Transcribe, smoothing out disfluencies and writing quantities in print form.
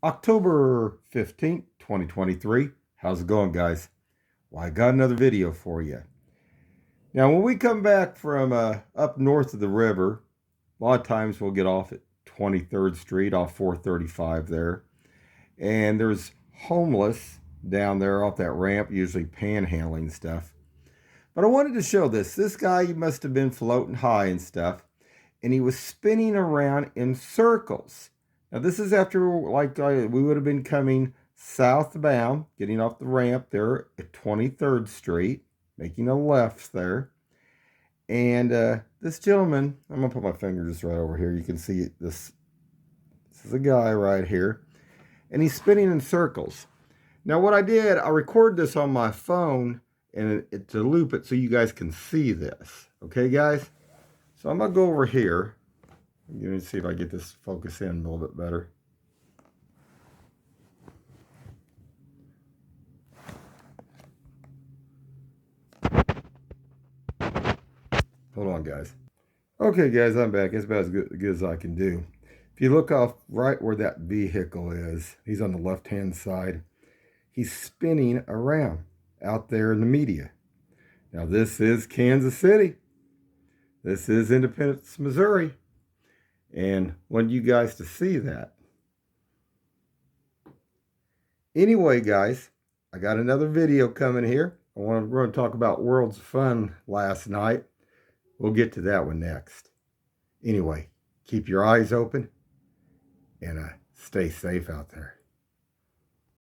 October 15th, 2023. How's it going, guys? Well, I got another video for you. Now, when we come back from up north of the river, a lot of times we'll get off at 23rd Street off 435 there. And there's homeless down there off that ramp, usually panhandling stuff. But I wanted to show this. This guy, he must have been floating high and stuff. And he was spinning around in circles. Now, this is after, we would have been coming southbound, getting off the ramp there at 23rd Street, making a left there. And this gentleman, I'm going to put my finger just right over here. You can see this. This is a guy right here. And he's spinning in circles. Now, what I did, I recorded this on my phone and to loop it so you guys can see this. Okay, guys? So I'm going to go over here. I'm going to see if I get this focus in a little bit better. Hold on, guys. Okay, guys, I'm back. It's about as good as I can do. If you look off right where that vehicle is, he's on the left-hand side. He's spinning around out there in the media. Now, this is Kansas City. This is Independence, Missouri. And I want you guys to see that. Anyway, guys, I got another video coming here. We're going to talk about World's Fun last night. We'll get to that one next. Anyway, keep your eyes open and stay safe out there.